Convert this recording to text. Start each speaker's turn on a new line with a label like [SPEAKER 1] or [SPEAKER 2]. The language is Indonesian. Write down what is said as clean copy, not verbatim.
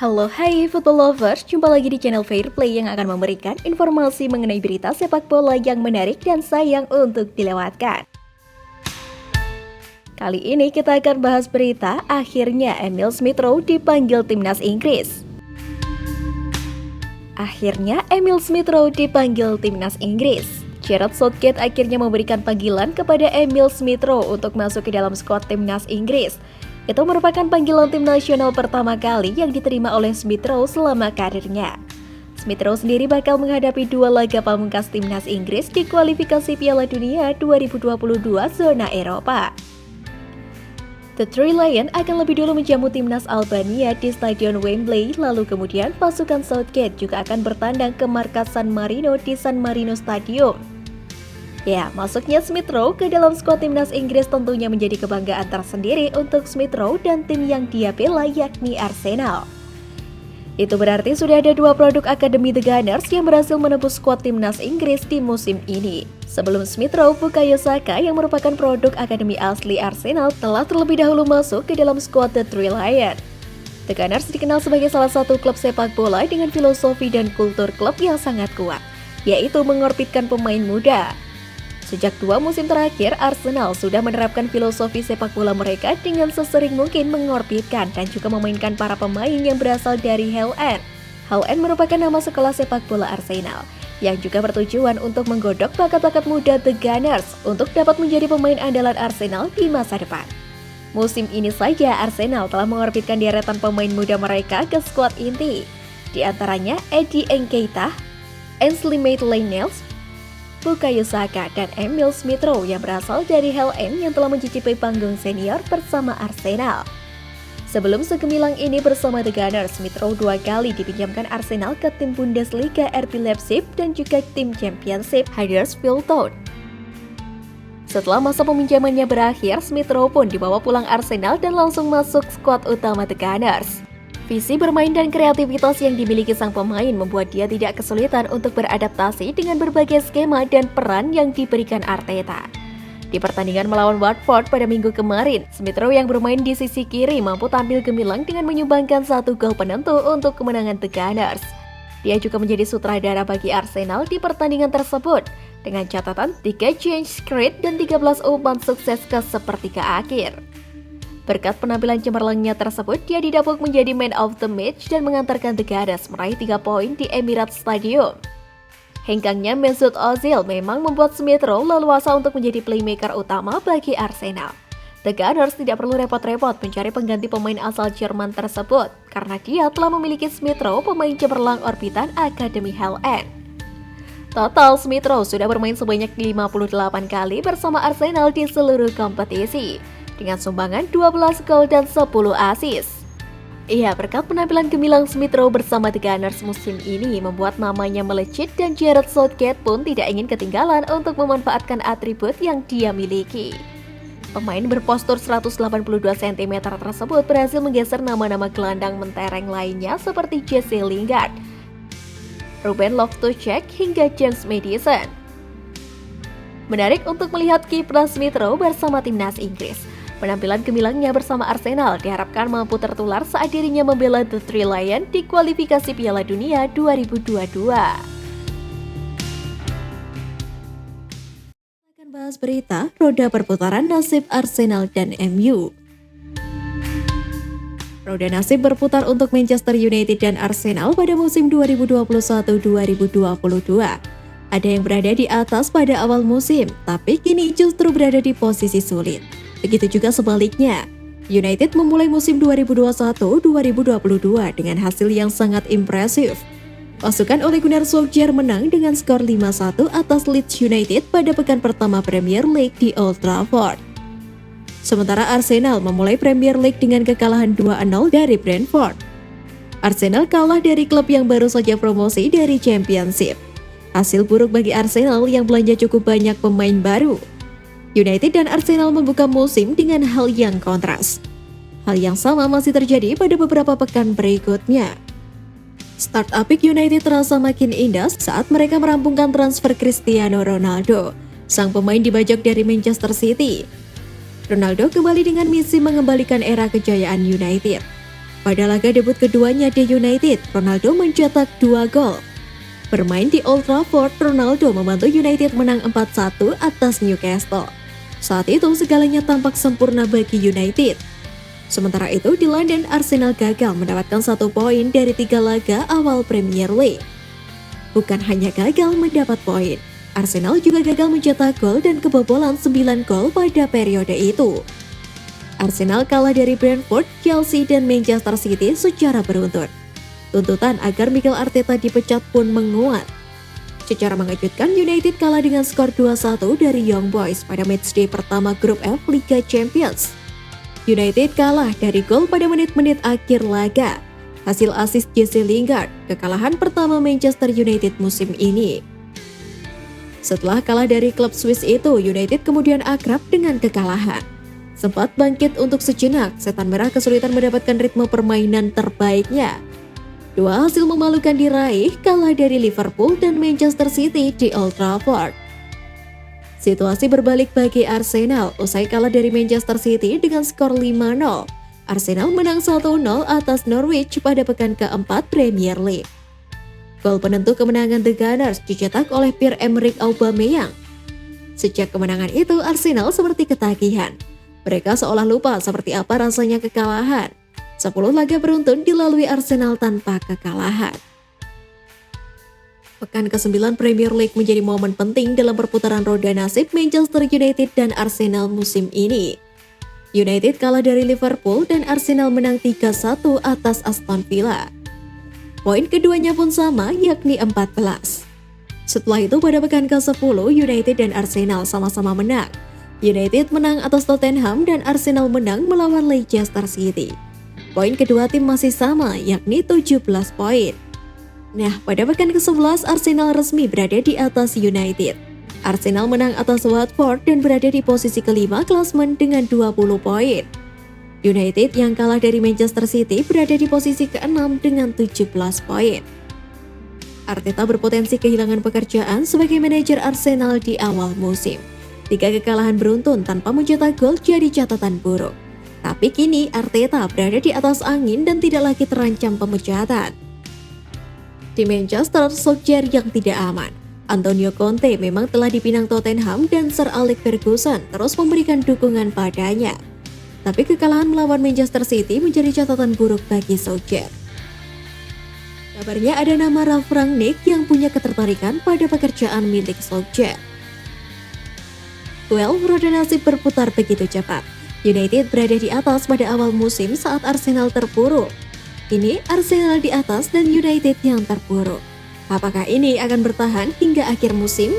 [SPEAKER 1] Halo, hai football lovers, jumpa lagi di channel Fair Play yang akan memberikan informasi mengenai berita sepak bola yang menarik dan sayang untuk dilewatkan. Kali ini kita akan bahas berita akhirnya Emil Smith Rowe dipanggil timnas Inggris. Akhirnya Emil Smith Rowe dipanggil timnas Inggris. Gareth Southgate akhirnya memberikan panggilan kepada Emil Smith Rowe untuk masuk ke dalam skuad timnas Inggris. Itu merupakan panggilan tim nasional pertama kali yang diterima oleh Smith Rowe selama karirnya. Smith Rowe sendiri bakal menghadapi dua laga pamungkas timnas Inggris di kualifikasi Piala Dunia 2022 zona Eropa. The Three Lions akan lebih dulu menjamu timnas Albania di Stadion Wembley, lalu kemudian pasukan Southgate juga akan bertandang ke markas San Marino di San Marino Stadium. Ya, masuknya Smith Rowe ke dalam skuad timnas Inggris tentunya menjadi kebanggaan tersendiri untuk Smith Rowe dan tim yang dia bela yakni Arsenal. Itu berarti sudah ada dua produk akademi The Gunners yang berhasil menembus skuad timnas Inggris di musim ini. Sebelum Smith Rowe, Bukayo Saka yang merupakan produk akademi asli Arsenal telah terlebih dahulu masuk ke dalam skuad The Three Lions. The Gunners dikenal sebagai salah satu klub sepak bola dengan filosofi dan kultur klub yang sangat kuat, yaitu mengorbitkan pemain muda. Sejak 2 musim terakhir, Arsenal sudah menerapkan filosofi sepak bola mereka dengan sesering mungkin mengorbitkan dan juga memainkan para pemain yang berasal dari Hell End. Hell End merupakan nama sekolah sepak bola Arsenal, yang juga bertujuan untuk menggodok bakat-bakat muda The Gunners untuk dapat menjadi pemain andalan Arsenal di masa depan. Musim ini saja Arsenal telah mengorbitkan deretan pemain muda mereka ke skuad inti, di antaranya Eddie Nketiah, Ainsley Maitland-Niles, Bukayo Saka, dan Emil Smith Rowe yang berasal dari Hell End yang telah mencicipi panggung senior bersama Arsenal. Sebelum segemilang ini bersama The Gunners, Smith Rowe 2 kali dipinjamkan Arsenal ke tim Bundesliga RB Leipzig dan juga tim Championship Huddersfield Town. Setelah masa peminjamannya berakhir, Smith Rowe pun dibawa pulang Arsenal dan langsung masuk skuad utama The Gunners. Visi bermain dan kreativitas yang dimiliki sang pemain membuat dia tidak kesulitan untuk beradaptasi dengan berbagai skema dan peran yang diberikan Arteta. Di pertandingan melawan Watford pada minggu kemarin, Smith Rowe yang bermain di sisi kiri mampu tampil gemilang dengan menyumbangkan 1 gol penentu untuk kemenangan The Gunners. Dia juga menjadi sutradara bagi Arsenal di pertandingan tersebut, dengan catatan 3 change create dan 13 umpan sukses ke sepertiga akhir. Berkat penampilan cemerlangnya tersebut, dia didapuk menjadi man of the match dan mengantarkan The Gunners meraih 3 poin di Emirates Stadium. Hengkangnya Mesut Ozil memang membuat Smith Rowe leluasa untuk menjadi playmaker utama bagi Arsenal. The Gunners tidak perlu repot-repot mencari pengganti pemain asal Jerman tersebut, karena dia telah memiliki Smith Rowe, pemain cemerlang orbitan Akademi Hell End. Total, Smith Rowe sudah bermain sebanyak 58 kali bersama Arsenal di seluruh kompetisi, dengan sumbangan 12 gol dan 10 assist. Iya, berkat penampilan gemilang Smith Rowe bersama The Gunners musim ini membuat namanya melejit dan Gareth Southgate pun tidak ingin ketinggalan untuk memanfaatkan atribut yang dia miliki. Pemain berpostur 182 cm tersebut berhasil menggeser nama-nama gelandang mentereng lainnya seperti Jesse Lingard, Ruben Loftus-Cheek hingga James Maddison. Menarik untuk melihat kiprah Smith Rowe bersama timnas Inggris. Penampilan gemilangnya bersama Arsenal diharapkan mampu tertular saat dirinya membela The Three Lions di kualifikasi Piala Dunia 2022. Akan bahas berita roda perputaran nasib Arsenal dan MU. Roda nasib berputar untuk Manchester United dan Arsenal pada musim 2021-2022. Ada yang berada di atas pada awal musim, tapi kini justru berada di posisi sulit. Begitu juga sebaliknya, United memulai musim 2021-2022 dengan hasil yang sangat impresif. Pasukan Ole Gunnar Solskjaer menang dengan skor 5-1 atas Leeds United pada pekan pertama Premier League di Old Trafford. Sementara Arsenal memulai Premier League dengan kekalahan 2-0 dari Brentford. Arsenal kalah dari klub yang baru saja promosi dari Championship. Hasil buruk bagi Arsenal yang belanja cukup banyak pemain baru. United dan Arsenal membuka musim dengan hal yang kontras. Hal yang sama masih terjadi pada beberapa pekan berikutnya. Start apik United terasa makin indah saat mereka merampungkan transfer Cristiano Ronaldo. Sang pemain dibajak dari Manchester City. Ronaldo kembali dengan misi mengembalikan era kejayaan United. Pada laga debut keduanya di United, Ronaldo mencetak 2 gol. Bermain di Old Trafford, Ronaldo membantu United menang 4-1 atas Newcastle. Saat itu segalanya tampak sempurna bagi United. Sementara itu di London, Arsenal gagal mendapatkan 1 poin dari 3 laga awal Premier League. Bukan hanya gagal mendapat poin, Arsenal juga gagal mencetak gol dan kebobolan 9 gol pada periode itu. Arsenal kalah dari Brentford, Chelsea, dan Manchester City secara beruntun. Tuntutan agar Mikel Arteta dipecat pun menguat. Secara mengejutkan, United kalah dengan skor 2-1 dari Young Boys pada matchday pertama Grup F Liga Champions. United kalah dari gol pada menit-menit akhir laga. Hasil assist Jesse Lingard, kekalahan pertama Manchester United musim ini. Setelah kalah dari klub Swiss itu, United kemudian akrab dengan kekalahan. Sempat bangkit untuk sejenak, Setan Merah kesulitan mendapatkan ritme permainan terbaiknya. 2 hasil memalukan diraih, kalah dari Liverpool dan Manchester City di Old Trafford. Situasi berbalik bagi Arsenal usai kalah dari Manchester City dengan skor 5-0. Arsenal menang 1-0 atas Norwich pada pekan keempat Premier League. Gol penentu kemenangan The Gunners dicetak oleh Pierre-Emerick Aubameyang. Sejak kemenangan itu, Arsenal seperti ketagihan. Mereka seolah lupa seperti apa rasanya kekalahan. 10 laga beruntun dilalui Arsenal tanpa kekalahan. Pekan ke-9 Premier League menjadi momen penting dalam perputaran roda nasib Manchester United dan Arsenal musim ini. United kalah dari Liverpool dan Arsenal menang 3-1 atas Aston Villa. Poin keduanya pun sama, yakni 14. Setelah itu pada pekan ke-10, United dan Arsenal sama-sama menang. United menang atas Tottenham dan Arsenal menang melawan Leicester City. Poin kedua tim masih sama, yakni 17 poin. Nah, pada pekan ke-11 Arsenal resmi berada di atas United. Arsenal menang atas Watford dan berada di posisi kelima klasemen dengan 20 poin. United yang kalah dari Manchester City berada di posisi ke-6 dengan 17 poin. Arteta berpotensi kehilangan pekerjaan sebagai manajer Arsenal di awal musim. 3 kekalahan beruntun tanpa mencetak gol jadi catatan buruk. Tapi kini Arteta berada di atas angin dan tidak lagi terancam pemecatan. Di Manchester, Solskjaer yang tidak aman. Antonio Conte memang telah dipinang Tottenham dan Sir Alex Ferguson terus memberikan dukungan padanya. Tapi kekalahan melawan Manchester City menjadi catatan buruk bagi Solskjaer. Kabarnya ada nama Ralf Rangnick yang punya ketertarikan pada pekerjaan milik Solskjaer. Roda nasib berputar begitu cepat. United berada di atas pada awal musim saat Arsenal terpuruk. Kini Arsenal di atas dan United yang terpuruk. Apakah ini akan bertahan hingga akhir musim?